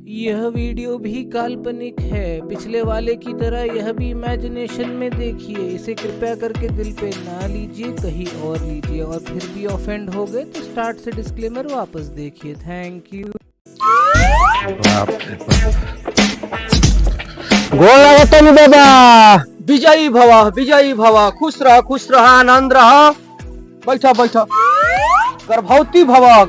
यह वीडियो भी काल्पनिक है। पिछले वाले की तरह यह भी इमेजिनेशन में देखिए। इसे कृपया करके दिल पे ना लीजिए, कहीं और लीजिए, और फिर भी ऑफेंड हो गए तो स्टार्ट से डिस्क्लेमर वापस देखिए। Thank you. गोल बाबा, विजयी भवा, खुश रह, आनंद रह। बैठा बैठा। गर्भवती भवा।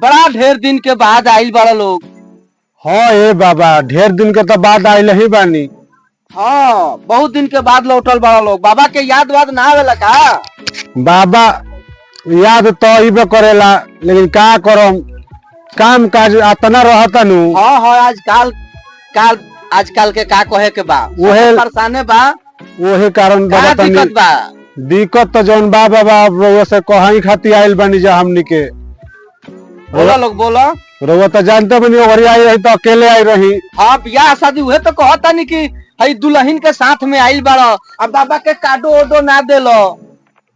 बड़ा ढेर दिन के बाद आइल बड़ा लोग। हाँ ए बाबा, ढेर दिन के तो बाद आइल ही बानी। हाँ, बहुत दिन के बाद लौटल बड़ा लोग। बाबा के याद वाद ना आवेला का? बाबा याद तो इबे करेला, लेकिन का करम, काम काज अतना रहता नु। हाँ, आजकल के का कहे के बा, वही परेशाने बा। वही कारण बाबा का दिक्कत बा? दिक्कत तो जौन बा बाबा, वैसे कहीं खाती आइल बानी जा हमनी के। बोला लोग बोला। रउआ तो जानते बनी, ओरी आई रही तो अकेले आई रही। हाँ, ब्याह शादी हुए तो कहता नहीं कि हई दुल्हन के साथ में आइल बड़ा। अब बाबा के काडो ओडो ना देलो,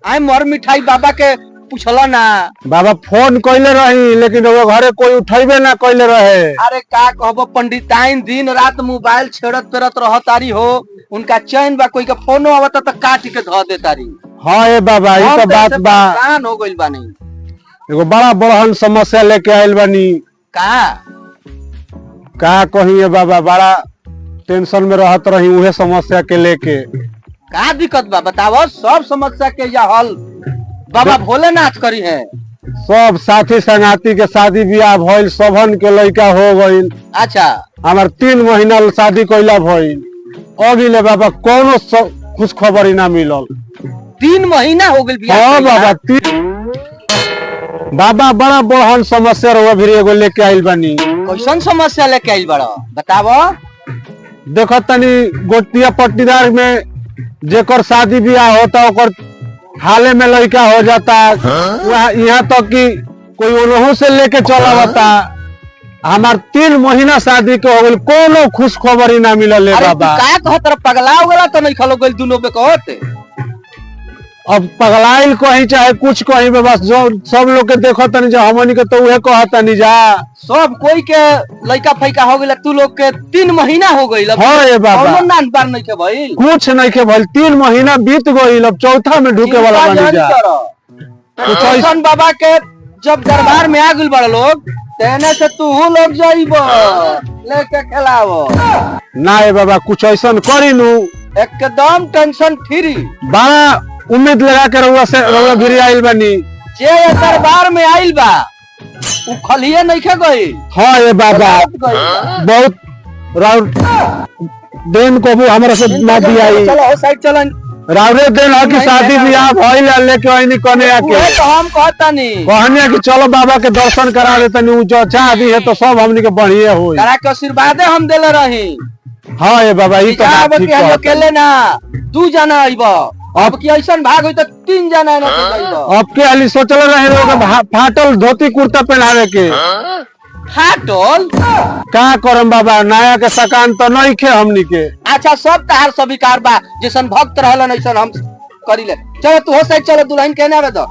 आई मर मिठाई बाबा के पूछला ना। बाबा फोन कइले रही, लेकिन वो घरे कोई उठेबे ना कइले रहे। अरे का कहबो, पंडिताइन दिन रात मोबाइल छेड़त पेरत रहतारी हो। उनका चैन बा, कोई का फोनो आवता तो काट के धो देतारी। हाँ ए बाबा, ये तो बात बा। परेशान हो गइल बानी। एगो बड़ा बड़हन समस्या लेके आइल बानी। का कहिए बाबा, बड़ा टेंशन में रहत रही उहे समस्या के लेके। का दिक्कत बा बताओ। सब समस्या के या हल बाबा भोलेनाथ करी है। सब साथी संगाती के शादी ब्याह भइल, सबन के लड़का हो गइल। अच्छा, हमार 3 महीना शादी कइला भइल, अगिले बाबा कोनो खुश खबर ही ना मिलल। 3 महीना हो गइल बियाह। हाँ बाबा, बाबा बड़ा बड़हन समस्या रहुआ भी एगो लेके आइल बानी। कैसन समस्या लेके आइल बड़ा बतावो। देखो तनी गोटिया पट्टीदार में जेकर शादी ब्याह होता, ओकर हाले में लड़का हो जाता। यहाँ तक कि कोई उन्हों से लेके चला बता। हमार 3 महीना शादी के हो गइल, कोनो खुश खबर ही ना मिलल है बाबा। का कहत पगला हो गला तो नहीं खलो गइल दुनो पे कहते। अब पगलाइल कहीं चाहे कुछ कहीं में, बस जो सब लोग के देखो तनी जो हमनी के तो उहे कहता नहीं जा। सब कोई के लड़का फैका हो गइल, तू लोग के 3 महीना हो गइल। हाँ ए बाबा, नान बार नहीं के भइल, कुछ नहीं के भइल। 3 महीना बीत गइल, अब चौथा में ढुके वाला बनी जा। कुछ ऐसन बाबा के जब दरबार में आ गइल बड़ा लोग, तेने से तू लोग जाइबो लेके खिलावो ना ए बाबा, कुछ ऐसन करी नु एकदम टेंशन फ्री। बड़ा उम्मीद लगा के रउआ गिरी आइल बानी। जे दरबार में आइल बा उ खलिए नहीं खे गई। हाँ ये बाबा, बहुत राउर दिन को भी हमारे से ना दिया। चलो हो साइड चलन। राउरे दिन है कि शादी ब्याह भइल, लेके आइनी कने आके तो हम कहता नहीं कहने कि चलो बाबा के दर्शन करा लेते नी। जो चाहती है तो सब हमनी के बढ़िया होई। करा के आशीर्वादे हम देले रही। हाँ ये बाबा, ई तो बात ठीक है। अकेले ना 2 जना आइबो। अब की ऐसा भाग होई तो 3 जना ना आइबो। अब के हाली सोचल रहे लोग फाटल धोती कुर्ता पहनावे के। फाटल का करम बाबा, नया के सकान तो नहीं खे हमनी के। अच्छा, सब तहार स्वीकार बा, जैसन भक्त रहलन ऐसन हम करिले। चलो तू हो साइड चलो, दुल्हन कहने आवे तो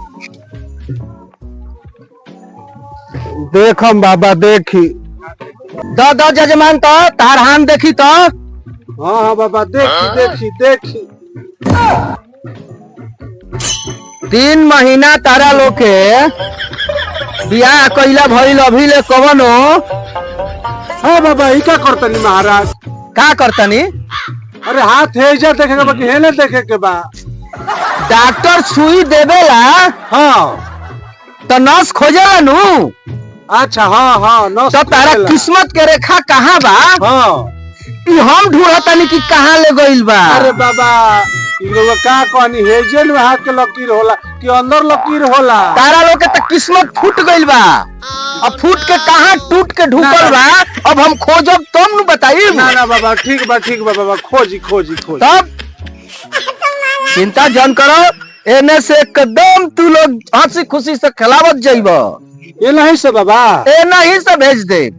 देखम बाबा, देखी दो जजमान तो तार हान देखी तो। हाँ हाँ बाबा, देखी 3 महीना तारा लोग के बियाह कइला भइल, अभी ले कवनो। हाँ बाबा, ई का करतनी महाराज? का करतनी? अरे हाथ है जा देखे के बा कि हेने देखे के बा? डॉक्टर सुई देवेला हाँ तो नस खोजेला नु। अच्छा, हाँ नस तो तारा किस्मत के रेखा कहाँ बा? हाँ, ई हम ढूंढतानी कि कहाँ ले गइल बा। अरे बाबा, ई लोग का कहनी, हेजल में हाथ के लकीर होला कि अंदर लकीर होला? तारा लोग के तो किस्मत फूट गइल बा। अब फूट के कहाँ टूट के ढुकल बा, अब हम खोजब तुम न बताई। ना बाबा, ठीक बा बाबा, खोजी। तब चिंता जन करो, एने से एकदम तू लोग हंसी खुशी से खिलावत जाइबो। ये नहीं से बाबा, ए नहीं से भेज दे।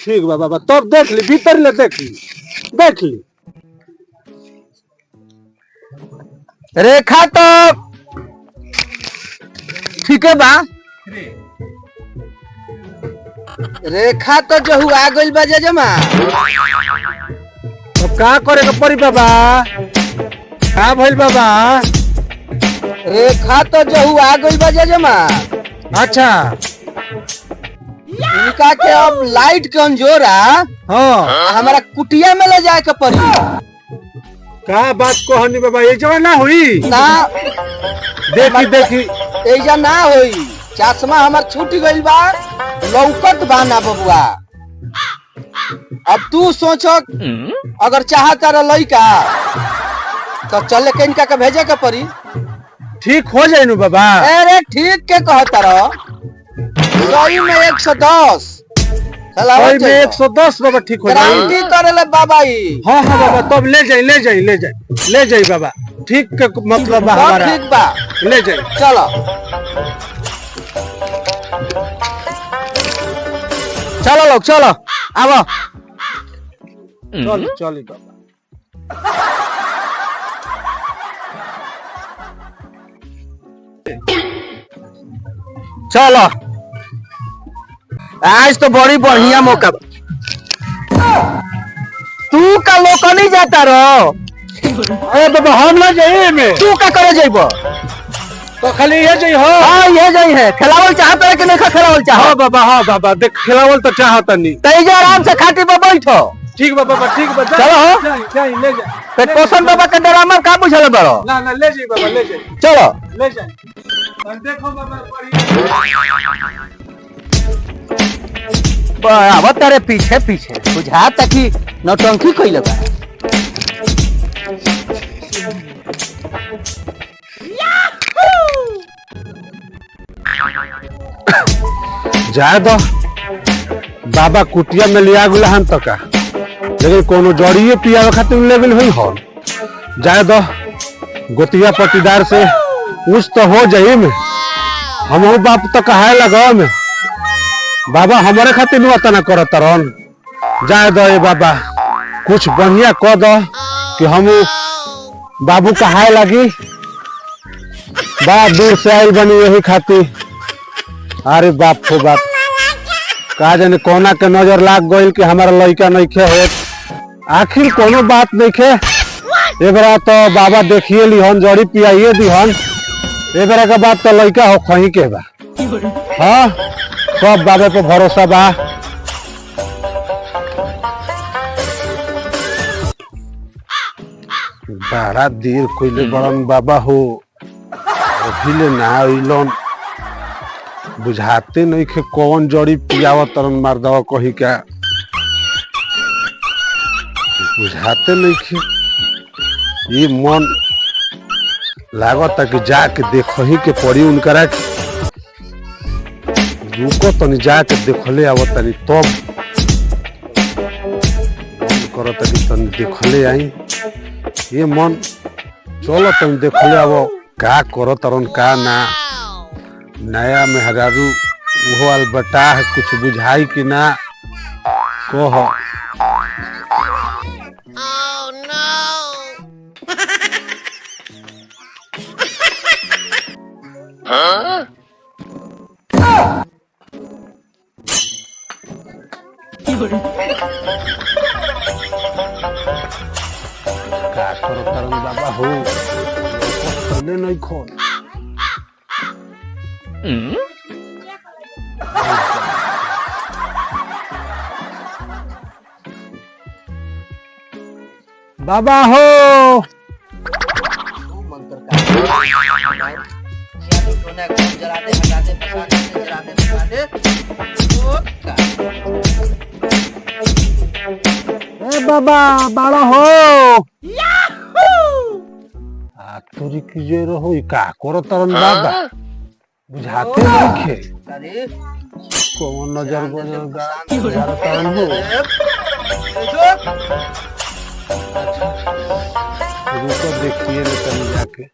ठीक बा बाबा, तब देख ली, भीतर ले देख ली। रेखा तो ठीक है बा। रेखा तो जो हुआ गइल बा जमा। तो का करे के पड़ी बाबा? का भइल बाबा? रेखा तो जो हुआ गइल बा जमा। अच्छा इनका के अब लाइट के अंजोरा हाँ हमारा कुटिया में ले जाए के पड़ी। का बात कहनी बाबा? ये जमा ना हुई ना देखी देखी एजा ना होई। चश्मा हमार छूट गइल बा, लौकत बा ना बबुआ। अब तू सोचो अगर चाहता रह लइका तो चले के इनका के भेजे के पड़ी। ठीक हो जाए नु बाबा। अरे ठीक के कहता रह, सही में 110 सही में 110 बाबा ठीक हो जाए। गारंटी करेले बाबा ई। हाँ हाँ बाबा तब ले जाई बाबा। ठीक के मतलब बा सब हमारा। ठीक बा, ले जाई। चलो चलो लोग चलो आवा। चली बाबा। चलो आज तो बड़ी बढ़िया मौका बा। तू का लोग नहीं जाता रहो। अरे बाबा हम ना जाइए में। तू का करे जाइबो? तो खाली ये जाई हो। हाँ ये जाई है। खिलावल चाहता है कि नहीं खिलावल चाहो? हाँ बाबा देख खिलावल तो चाहता नहीं। तेजा आराम से खाटी पे बैठो। ठीक बा बाबा ठीक बा। चलो हो। जाई ले जा। पे पोषण बाबा के ड्रामा का बुझल बड़ो। ना ले जाई बाबा ले जाई। चलो ले जाई। देखो बाबा अब तेरे पीछे पीछे बुझा तक ही नौटंकी कइले बा। जाए दो बाबा कुटिया में लिया गुला हम तक लेकिन कोनो जड़िए पियावे खातिर ले गेल हुई हो। जाए दो गोतिया पट्टीदार से कुछ तो हो जाई में। हम बाप तो कहे लगा में बाबा हमारे खातिर नु अतना करत रहन। जाए दो ये बाबा कुछ बढ़िया कह दो कि हम बाबू कहे लगी बड़ा दूर से आइल बनी यही खातिर। अरे बाप हो बाप का जाने कोना के नजर लाग गइल कि हमारा लड़का नहीं खे होत। आखिर कोनो बात नहीं खे। एबरा तो बाबा देखिए लिहन जड़ी पियाइए दिहन। एबरा के बात तो लड़का हो खही के बा। हाँ सब बाबे पे भरोसा बा। बड़ा देर कोइले बड़न बाबा हो अभी ले ना अइलन। बुझाते नहीं खे कौन जड़ी पियाव तरन मर्दवा कही क्या बुझाते नहीं खे। ये मन लागत कि जाके देखही के पड़ी उनकरा के। रुको तनी जाके देखले आव तनी तब करत कि तनी देखले आई। ये मन चलो तनी देखले आव का करत तरन का ना। नया मेहरारू वो अलबटा है कुछ बुझाई कि ना कह। का करो तरन बाबा हो नहीं खोल। बाबा हो बाबा बाड़ा हो तुरी की रहो का करो तरन बाबा बुझाते नहीं खे कौन नजर तरन हो। रुको देखिए ले तनी जाके।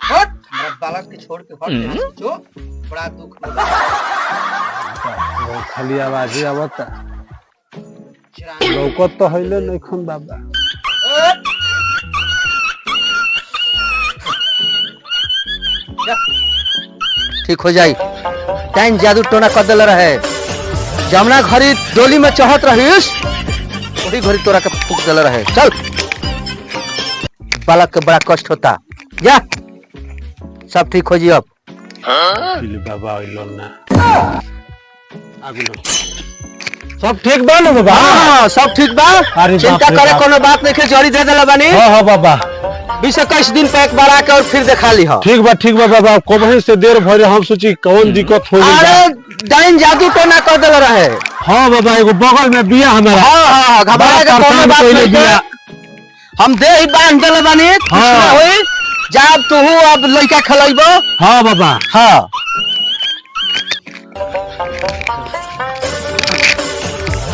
हट मेरा बालक के छोड़ के हट जो बड़ा दुख होगा। खाली आवाज आवता लौकत तो हइले नहीं खन बाबा। ठीक हो जाई टाइम जादू टोना कर देले रहे। जमुना घड़ी डोली में चढ़त रहीस वही घड़ी तोरा के फूक देले रहे। चल बालक के बड़ा कष्ट होता, जा सब ठीक हो जी। अब बाबा सब ठीक बा ना बाबा? हाँ सब ठीक बा, अरे चिंता बाप रे करे बाप। कोनो बात नहीं, जड़ी दे देला बानी। हाँ बाबा 20-21 दिन पे एक बार आके और फिर दिखा ली हो। ठीक बा बाबा। कभी से देर भरे हम सोची कौन दिक्कत हो गई। अरे डाइन जादू टोना कर देले रहे। हाँ बाबा एगो बगल में बिया हमारा। हाँ घबरा के कोनो बात नहीं है। हम दे ही बांध देले बानी, कुछ हाँ। ना होई। जब तू अब लइका खलाइबो। हाँ बाबा। हाँ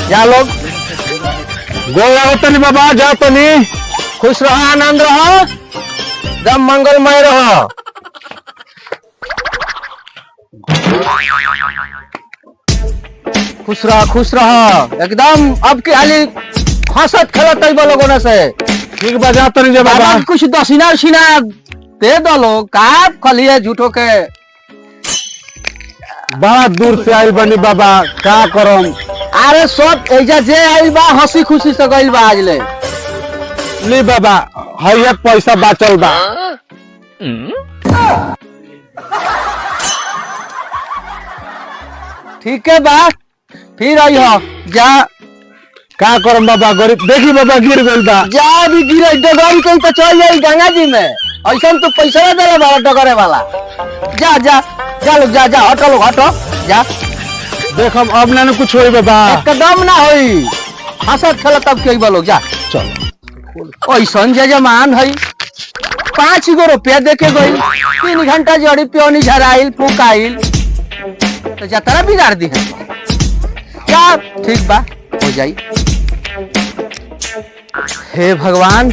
जा लोग गोल तनी बाबा, जा तनी। खुश रहो, आनंद रहो, एकदम मंगलमय रहो। खुश रहो एकदम। अब की हाली हंसत खेलत लोगों से। ठीक बा, जा तनी जे बाबा। बाबा कुछ दक्षिणा उछिना दे दो लोग, का खलिए झूठो के। बड़ा दूर से आइल बनी बाबा, का करम। अरे सब एजा जे आइल बा हंसी खुशी से गइल बा आज ले। ली बाबा है पैसा बाचल बा। ठीक है बा, फिर आई हो। जा का करम बाबा, गरीब देखी बाबा गिर गइल बा। जा भी गिरे डगरी कहीं तो चल जाई गंगा जी में। ऐसा तो पैसा ना देला बाबा डगरे वाला। जा जा जा लोग, जा हटो लोग, हटो जा। देख हम अब ना कुछ होई बाबा। एकदम ना होई, हंसत खेलत अब कई लोग। जा चल ऐसा जजमान है 5 गो रुपया देके गई, 3 घंटा जड़ी प्योनी झराइल फूकाइल तो जतरा बिगाड़ दी है। क्या ठीक बा, हो जाई। हे भगवान